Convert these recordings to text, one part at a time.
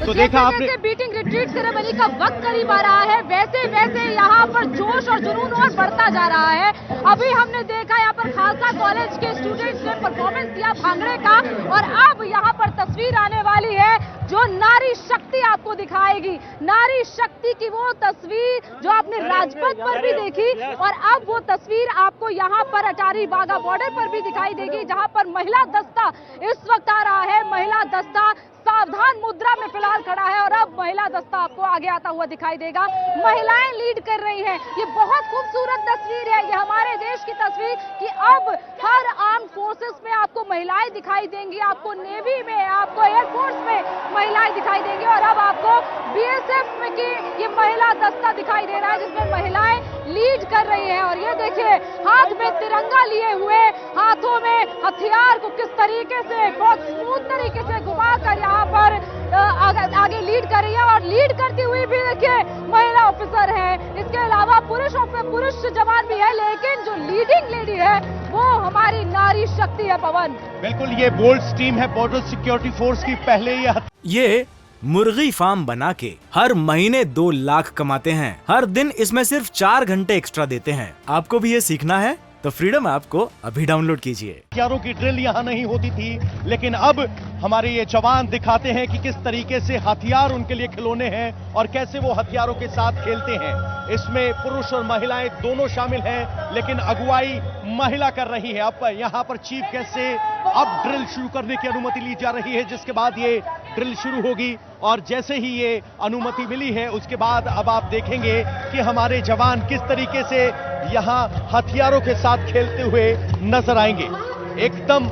तो देखा आपने जैसे बीटिंग रिट्रीट सेरेमनी का वक्त करीब आ रहा है, वैसे वैसे यहाँ पर जोश और जुनून और बढ़ता जा रहा है। अभी हमने देखा यहाँ पर खालसा कॉलेज के स्टूडेंट्स ने परफॉर्मेंस दिया भांगड़े का, और अब यहाँ पर तस्वीर आने वाली है जो नारी शक्ति आपको दिखाएगी। नारी शक्ति की वो तस्वीर जो आपने राजपथ पर भी देखी, और अब वो तस्वीर आपको यहाँ पर अटारी वाघा बॉर्डर पर भी दिखाई देगी, जहाँ पर महिला दस्ता इस वक्त आ रहा है। महिला दस्ता सावधान मुद्रा में फिलहाल खड़ा है, और अब महिला दस्ता आपको आगे आता हुआ दिखाई देगा। महिलाएं लीड कर रही हैं। ये बहुत खूबसूरत तस्वीर है, ये हमारे देश की तस्वीर कि अब हर आर्म फोर्सेस में आपको महिलाएं दिखाई देंगी, आपको नेवी में, आपको एयरफोर्स में महिलाएं दिखाई देंगी, और अब आपको बीएसएफ में की ये महिला दस्ता दिखाई दे रहा है जिसमें महिलाएं लीड कर रही हैं। और ये देखिए, हाथ में तिरंगा लिए हुए, हाथों में हथियार को किस तरीके से बहुत स्मूथ तरीके से घुमाकर यहाँ पर आगे लीड कर रही है, और लीड करती हुई भी देखिए महिला ऑफिसर है। इसके अलावा पुरुष जवान भी है, लेकिन जो लीडिंग लेडी है वो हमारी नारी शक्ति है। पवन, बिल्कुल, ये बोल्ट टीम है बॉर्डर सिक्योरिटी फोर्स की। पहले ये मुर्गी फार्म बना के हर महीने 2 लाख कमाते हैं। हर दिन इसमें सिर्फ 4 घंटे एक्स्ट्रा देते हैं। आपको भी ये सीखना है तो फ्रीडम ऐप को अभी डाउनलोड कीजिए। हथियारों की ड्रिल यहाँ नहीं होती थी, लेकिन अब हमारे ये जवान दिखाते हैं कि किस तरीके से हथियार उनके लिए खिलौने हैं और कैसे वो हथियारों के साथ खेलते हैं। इसमें पुरुष और महिलाएं दोनों शामिल हैं, लेकिन अगुवाई महिला कर रही है। अब यहाँ पर चीफ गेस्ट से अब ड्रिल शुरू करने की अनुमति ली जा रही है, जिसके बाद ये ड्रिल शुरू होगी। और जैसे ही ये अनुमति मिली है, उसके बाद अब आप देखेंगे कि हमारे जवान किस तरीके से यहाँ हथियारों के साथ खेलते हुए नजर आएंगे, एकदम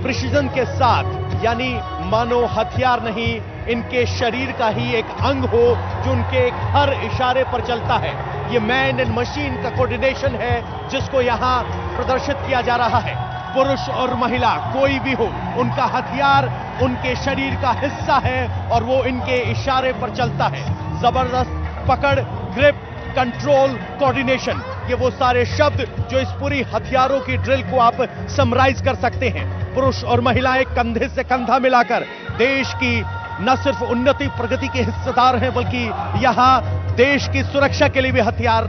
प्रिसीजन के साथ। यानी मानो हथियार नहीं, इनके शरीर का ही एक अंग हो जो उनके एक हर इशारे पर चलता है। ये मैन एंड मशीन का कोऑर्डिनेशन है जिसको यहाँ प्रदर्शित किया जा रहा है। पुरुष और महिला कोई भी हो, उनका हथियार उनके शरीर का हिस्सा है और वो इनके इशारे पर चलता है। जबरदस्त पकड़, ग्रिप, कंट्रोल, कोऑर्डिनेशन, ये वो सारे शब्द जो इस पूरी हथियारों की ड्रिल को आप समराइज कर सकते हैं। पुरुष और महिलाएं कंधे से कंधा मिलाकर देश की न सिर्फ उन्नति प्रगति के हिस्सेदार हैं, बल्कि यहां देश की सुरक्षा के लिए भी हथियार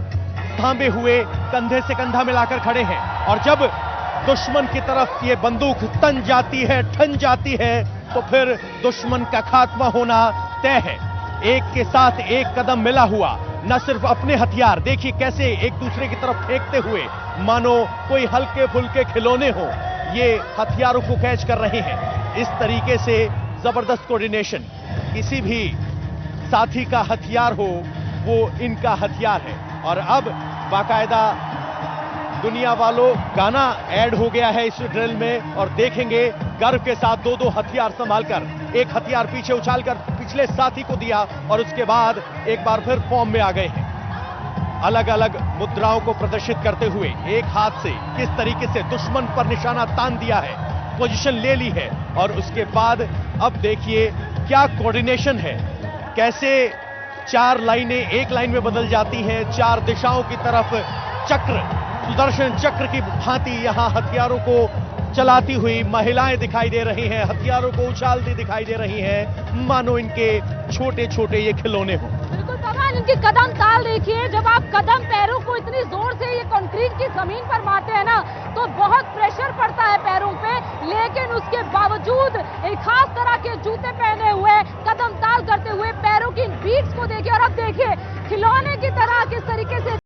थामे हुए कंधे से कंधा मिलाकर खड़े हैं। और जब दुश्मन की तरफ ये बंदूक तन जाती है, ठन जाती है, तो फिर दुश्मन का खात्मा होना तय है। एक के साथ एक कदम मिला हुआ, न सिर्फ अपने हथियार देखिए कैसे एक दूसरे की तरफ फेंकते हुए मानो कोई हल्के फुल्के खिलौने हो, ये हथियारों को कैच कर रहे हैं। इस तरीके से जबरदस्त कोऑर्डिनेशन, किसी भी साथी का हथियार हो वो इनका हथियार है। और अब बाकायदा दुनिया वालों गाना ऐड हो गया है इस ड्रिल में, और देखेंगे गर्व के साथ 2-2 हथियार संभालकर, एक हथियार पीछे उछालकर पिछले साथी को दिया और उसके बाद एक बार फिर फॉर्म में आ गए हैं। अलग अलग मुद्राओं को प्रदर्शित करते हुए एक हाथ से किस तरीके से दुश्मन पर निशाना तान दिया है, पोजीशन ले ली है, और उसके बाद अब देखिए क्या कोऑर्डिनेशन है, कैसे 4 लाइनें एक लाइन में बदल जाती हैं, 4 दिशाओं की तरफ चक्र, सुदर्शन चक्र की भांति यहां हथियारों को चलाती हुई महिलाएं दिखाई दे रही हैं, हथियारों को उछालती दिखाई दे रही हैं, मानो इनके छोटे छोटे ये खिलौने हों। बिल्कुल भगवान, इनकी कदम ताल देखिए। जब आप कदम पैरों को इतनी जोर से ये कंक्रीट की जमीन पर मारते हैं ना, तो बहुत प्रेशर पड़ता है पैरों पे, लेकिन उसके बावजूद एक खास तरह के जूते पहने हुए, कदम ताल करते हुए पैरों की बीट्स को देखिए। और अब देखिए खिलौने की तरह किस तरीके से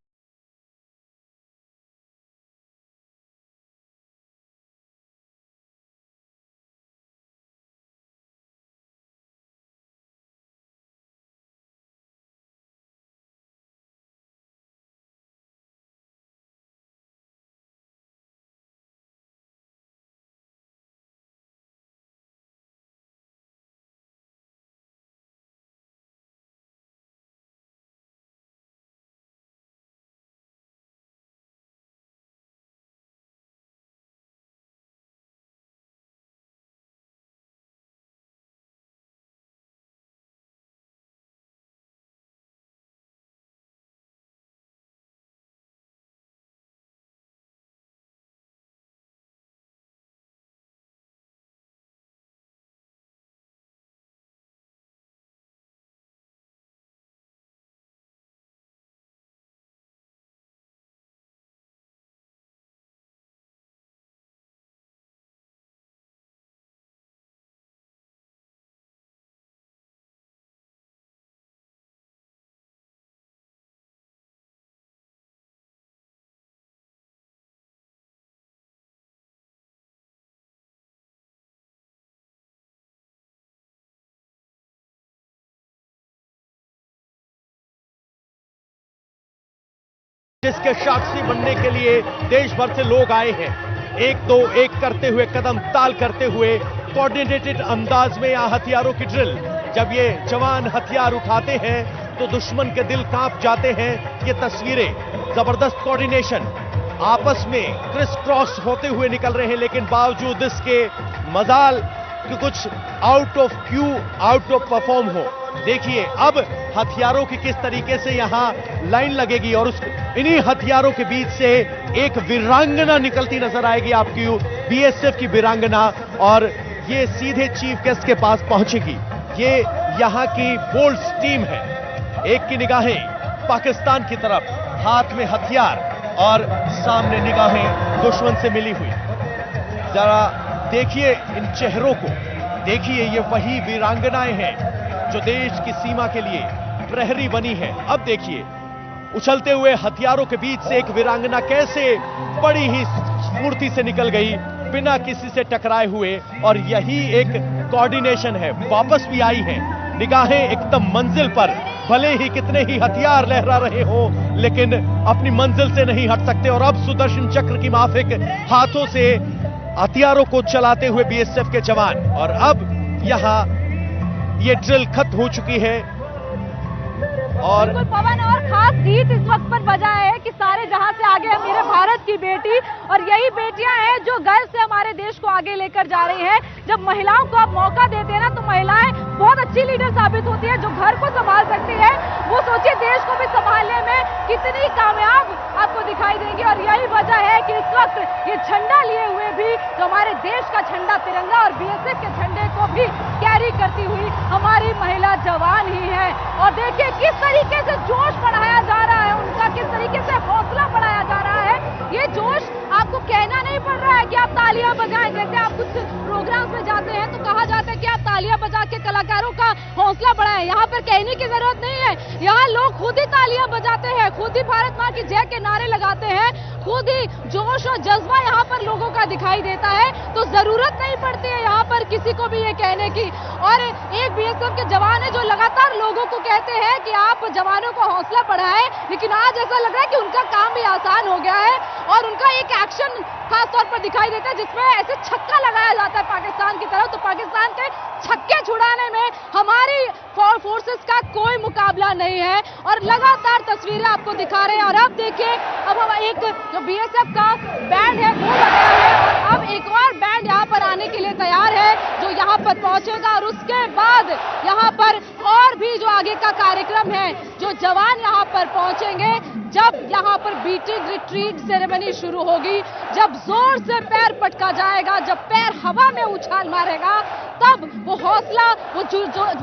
जिसके साक्षी बनने के लिए देश भर से लोग आए हैं। एक दो एक करते हुए, कदम ताल करते हुए, कोऑर्डिनेटेड अंदाज में यहाँ हथियारों की ड्रिल। जब ये जवान हथियार उठाते हैं तो दुश्मन के दिल कांप जाते हैं। ये तस्वीरें, जबरदस्त कोऑर्डिनेशन, आपस में क्रिस क्रॉस होते हुए निकल रहे हैं, लेकिन बावजूद इसके मजाल कि कुछ out of Q, out of perform हो। देखिए अब हथियारों की किस तरीके से यहां लाइन लगेगी और उस इन्हीं हथियारों के बीच से एक वीरांगना निकलती नजर आएगी आपकी, बीएसएफ की वीरांगना, और ये सीधे चीफ गेस्ट के पास पहुंचेगी। ये यहां की बोल्ड टीम है। एक की निगाहें पाकिस्तान की तरफ, हाथ में हथियार और सामने निगाहें दुश्मन से मिली हुई। जरा देखिए इन चेहरों को, देखिए ये वही वीरांगनाएं हैं जो देश की सीमा के लिए प्रहरी बनी है। अब देखिए उछलते हुए हथियारों के बीच से एक वीरांगना कैसे बड़ी ही स्फूर्ति से निकल गई बिना किसी से टकराए हुए, और यही एक कोऑर्डिनेशन है। वापस भी आई है, निगाहें एकदम मंजिल पर, भले ही कितने ही हथियार लहरा रहे हो लेकिन अपनी मंजिल से नहीं हट सकते। और अब सुदर्शन चक्र की माफिक हाथों से हथियारों को चलाते हुए बीएसएफ के जवान, और अब यहां ये ड्रिल खत्म हो चुकी है। और बिल्कुल पवन, और खास गीत इस वक्त पर बजा है कि सारे जहां से आगे है मेरे भारत की बेटी, और यही बेटियां हैं जो गर्व से हमारे देश को आगे लेकर जा रही हैं। जब महिलाओं को आप मौका देते हैं ना तो महिलाएं बहुत अच्छी लीडर साबित होती है, जो घर को संभाल सकती है वो सोचिए देश को भी संभालने में कितनी कामयाब आपको दिखाई देंगी। और यही वजह है कि इस वक्त ये झंडा लिए हुए भी जो हमारे देश का झंडा, तिरंगा और बीएसएफ के झंडे को भी कैरी करती हुई हमारी महिला जवान ही है। और देखिए किस तरीके से जोश बढ़ाया जा रहा है उनका, किस तरीके से हौसला बढ़ाया जा रहा है। ये जोश आपको कहना नहीं पड़ रहा है कि आप तालियां बजाएं। जैसे आप कुछ प्रोग्राम्स में जाते हैं तो कहा जाता है कि आप तालियां बजा के कलाकारों का हौसला बढ़ाएं। यहाँ पर कहने की जरूरत नहीं है, यहाँ लोग खुद ही तालियां बजाते हैं, खुद ही भारत मां की जय के नारे लगाते हैं, खुद ही जोश और जज्बा यहाँ पर लोगों का दिखाई देता है। तो जरूरत नहीं पड़ती है यहाँ पर किसी को भी ये कहने की। और एक बीएसएफ के जवान है जो लगातार लोगों को कहते हैं कि आप जवानों को हौसला बढ़ाएं, लेकिन आज ऐसा लग रहा है कि उनका काम भी आसान हो गया है और उनका एक एक्शन खास तौर पर दिखाई देता है जिसमें ऐसे छक्का लगाया जाता है पाकिस्तान की तरफ। तो पाकिस्तान के छक्के छुड़ाने में हमारी फोर्सेस का कोई मुकाबला नहीं है, और लगातार तस्वीरें आपको दिखा रहे हैं। और अब देखिए अब हम एक जो बीएसएफ का बैंड है वो लगा है, और अब एक और बैंड यहाँ पर आने के लिए तैयार है जो यहाँ पर पहुंचेगा। और उसके बाद यहाँ पर और भी जो आगे का कार्यक्रम है, जो जवान यहाँ पर पहुंचेंगे, जब यहाँ पर बीटिंग रिट्रीट सेरेमनी शुरू होगी, जब जोर से पैर पटका जाएगा, जब पैर हवा में उछाल मारेगा, तब वो हौसला, वो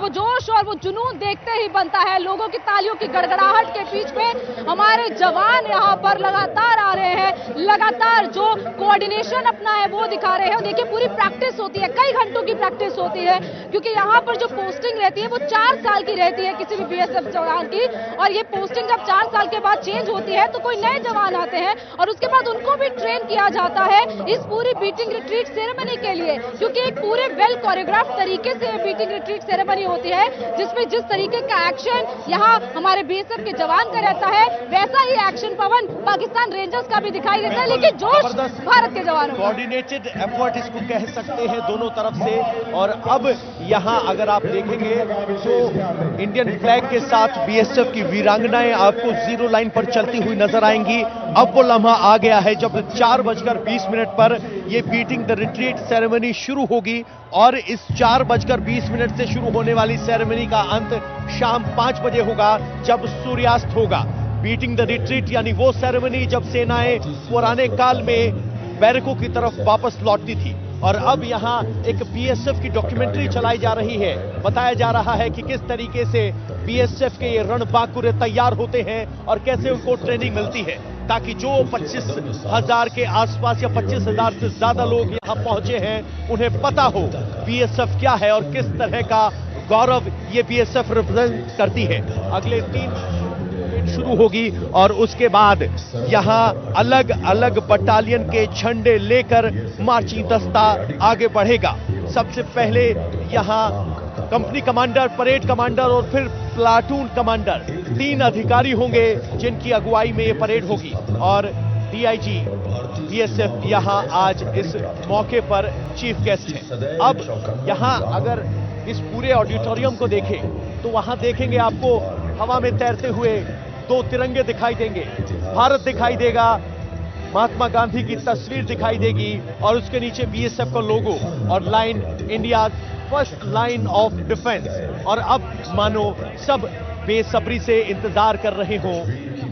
जोश और वो जुनून देखते ही बनता है। लोगों की तालियों की गड़गड़ाहट के बीच में हमारे जवान यहाँ पर लगातार आ रहे हैं, लगातार जो कोऑर्डिनेशन अपना है वो दिखा रहे हैं। देखिए पूरी प्रैक्टिस होती है, कई घंटों की प्रैक्टिस होती है, क्योंकि यहाँ पर जो पोस्टिंग रहती है वो 4 साल की रहती है किसी भी बीएसएफ जवान की। और ये पोस्टिंग जब 4 साल के बाद चेंज होती है तो कोई नए जवान आते हैं और उसके बाद उनको भी ट्रेन किया जाता है इस पूरी बीटिंग रिट्रीट सेरेमनी के लिए, क्योंकि एक पूरे वेल कोरियोग्राफ तरीके से बीटिंग रिट्रीट सेरेमनी होती है जिसमें जिस तरीके का एक्शन यहाँ हमारे बीएसएफ के जवान का रहता है वैसा ही एक्शन पवन पाकिस्तान रेंजर्स का भी दिखाई देता है, लेकिन जोश भारत के जवानों का। कोऑर्डिनेटेड एफर्ट इसको कह सकते हैं दोनों तरफ से। और अब यहाँ अगर आप देखेंगे तो इंडियन फ्लैग के साथ बीएसएफ की वीरांगनाएं आपको जीरो लाइन पर चलती हुई नजर आएंगी। अब वो लम्हा आ गया है जब 4:20 पर ये बीटिंग द रिट्रीट सेरेमनी शुरू होगी, और इस 4:20 से शुरू होने वाली सेरेमनी का अंत शाम 5 बजे होगा जब सूर्यास्त होगा। बीटिंग द रिट्रीट यानी वो सेरेमनी जब सेनाएं पुराने काल में बैरकों की तरफ वापस लौटती थी, और अब यहाँ एक बीएसएफ की डॉक्यूमेंट्री चलाई जा रही है। बताया जा रहा है कि किस तरीके से बीएसएफ के ये रणबांकुरे तैयार होते हैं और कैसे उनको ट्रेनिंग मिलती है, ताकि जो 25,000 के आसपास या 25,000 से ज्यादा लोग यहाँ पहुंचे हैं उन्हें पता हो बीएसएफ क्या है और किस तरह का गौरव ये बीएसएफ रिप्रेजेंट करती है। अगले 3 शुरू होगी और उसके बाद यहाँ अलग अलग बटालियन के झंडे लेकर मार्चिंग दस्ता आगे बढ़ेगा। सबसे पहले यहाँ कंपनी कमांडर, परेड कमांडर और फिर प्लाटून कमांडर, 3 अधिकारी होंगे जिनकी अगुवाई में ये परेड होगी। और डीआईजी बीएसएफ यहां आज इस मौके पर चीफ गेस्ट हैं। अब यहां अगर इस पूरे ऑडिटोरियम को देखें तो वहां देखेंगे आपको हवा में तैरते हुए 2 तिरंगे दिखाई देंगे। भारत दिखाई देगा, महात्मा गांधी की तस्वीर दिखाई देगी और उसके नीचे बीएसएफ का लोगो और line, India first line of defence. और अब मानो सब बेसब्री से इंतजार कर रहे हो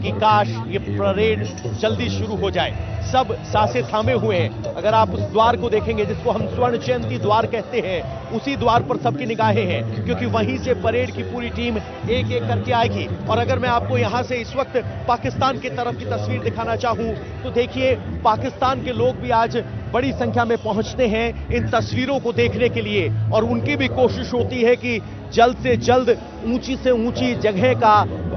कि काश ये परेड जल्दी शुरू हो जाए। सब सांसें थामे हुए हैं। अगर आप उस द्वार को देखेंगे जिसको हम स्वर्ण जयंती द्वार कहते हैं, उसी द्वार पर सबकी निगाहें हैं, क्योंकि वहीं से परेड की पूरी टीम एक एक करके आएगी। और अगर मैं आपको यहां से इस वक्त पाकिस्तान की तरफ की तस्वीर दिखाना चाहूं तो देखिए, पाकिस्तान के लोग भी आज बड़ी संख्या में पहुंचते हैं इन तस्वीरों को देखने के लिए। और उनकी भी कोशिश होती है कि जल्द से जल्द ऊंची से ऊंची जगह का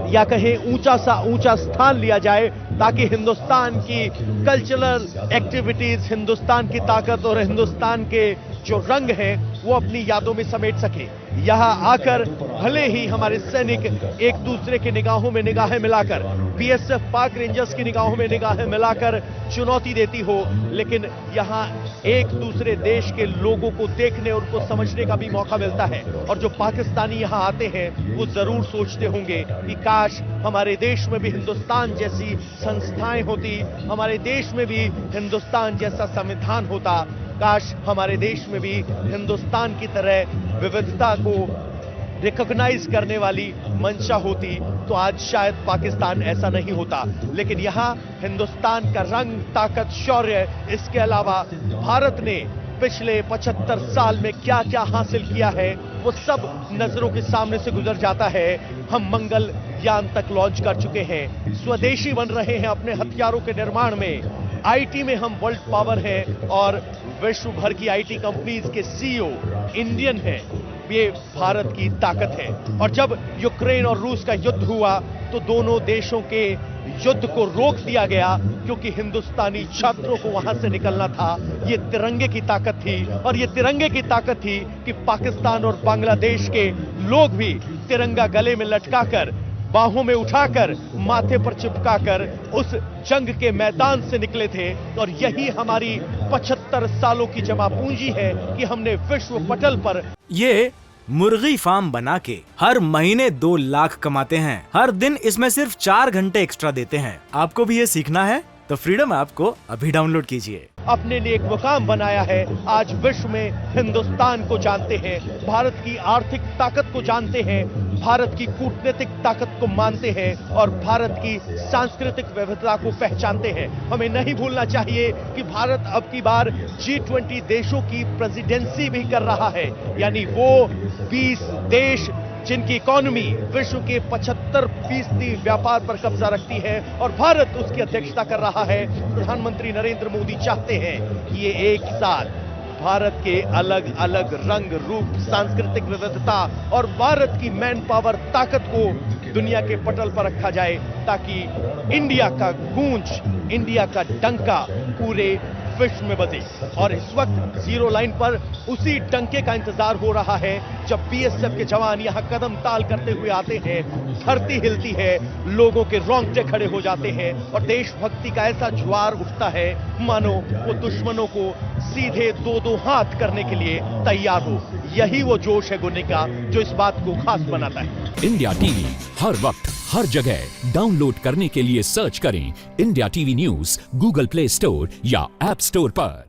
या कहें ऊंचा सा ऊंचा स्थान लिया जाए, ताकि हिंदुस्तान की कल्चरल एक्टिविटीज, हिंदुस्तान की ताकत और हिंदुस्तान के जो रंग हैं वो अपनी यादों में समेट सके। यहां आकर भले ही हमारे सैनिक एक दूसरे की निगाहों में निगाहें मिलाकर, बीएसएफ पाक रेंजर्स की निगाहों में निगाहें मिलाकर चुनौती देती हो, लेकिन यहां एक दूसरे देश के लोगों को देखने और उनको समझने का भी मौका मिलता है। और जो पाकिस्तानी यहां आते हैं वो जरूर सोचते होंगे कि काश हमारे देश में भी हिंदुस्तान जैसी संस्थाएं होती, हमारे देश में भी हिंदुस्तान जैसा संविधान होता, काश हमारे देश में भी हिंदुस्तान की तरह विविधता को रिकॉग्नाइज करने वाली मंशा होती, तो आज शायद पाकिस्तान ऐसा नहीं होता। लेकिन यहां हिंदुस्तान का रंग, ताकत, शौर्य, इसके अलावा भारत ने पिछले 75 साल में क्या क्या हासिल किया है वो सब नजरों के सामने से गुजर जाता है। हम मंगल यान तक लॉन्च कर चुके हैं, स्वदेशी बन रहे हैं अपने हथियारों के निर्माण में, आईटी में हम वर्ल्ड पावर हैं और विश्व भर की आईटी कंपनीज के सीईओ इंडियन हैं। ये भारत की ताकत है। और जब यूक्रेन और रूस का युद्ध हुआ तो दोनों देशों के युद्ध को रोक दिया गया, क्योंकि हिंदुस्तानी छात्रों को वहां से निकलना था। ये तिरंगे की ताकत थी, और ये तिरंगे की ताकत थी कि पाकिस्तान और बांग्लादेश के लोग भी तिरंगा गले में लटकाकर, बाहों में उठाकर, माथे पर चिपकाकर उस जंग के मैदान से निकले थे। और यही हमारी 75 सालों की जमा पूंजी है कि हमने विश्व पटल पर ये मुर्गी फार्म बना के हर महीने 2 लाख कमाते हैं। हर दिन इसमें सिर्फ 4 घंटे एक्स्ट्रा देते हैं। आपको भी ये सीखना है तो फ्रीडम ऐप को अभी डाउनलोड कीजिए। अपने लिए एक मुकाम बनाया है। आज विश्व में हिंदुस्तान को जानते हैं, भारत की आर्थिक ताकत को जानते हैं, भारत की कूटनीतिक ताकत को मानते हैं और भारत की सांस्कृतिक विविधता को पहचानते हैं। हमें नहीं भूलना चाहिए कि भारत अब की बार G20 देशों की प्रेसिडेंसी भी कर रहा है, यानी वो 20 देश जिनकी इकोनॉमी विश्व के 75% व्यापार पर कब्जा रखती है और भारत उसकी अध्यक्षता कर रहा है। प्रधानमंत्री नरेंद्र मोदी चाहते हैं कि ये एक साथ भारत के अलग अलग रंग, रूप, सांस्कृतिक विविधता और भारत की मैन पावर ताकत को दुनिया के पटल पर रखा जाए, ताकि इंडिया का गूंज, इंडिया का डंका पूरे विश्व में बजे। और इस वक्त जीरो लाइन पर उसी डंके का इंतजार हो रहा है। जब बीएसएफ के जवान यहां कदम ताल करते हुए आते हैं, धरती हिलती है, लोगों के रोंगटे खड़े हो जाते हैं और देशभक्ति का ऐसा ज्वार उठता है मानो वो दुश्मनों को सीधे 2-2 हाथ करने के लिए तैयार हो। यही वो जोश है गुन्ने का जो इस बात को खास बनाता है। इंडिया टीवी हर वक्त हर जगह डाउनलोड करने के लिए सर्च करें India TV news Google play store या ऐप स्टोर पर।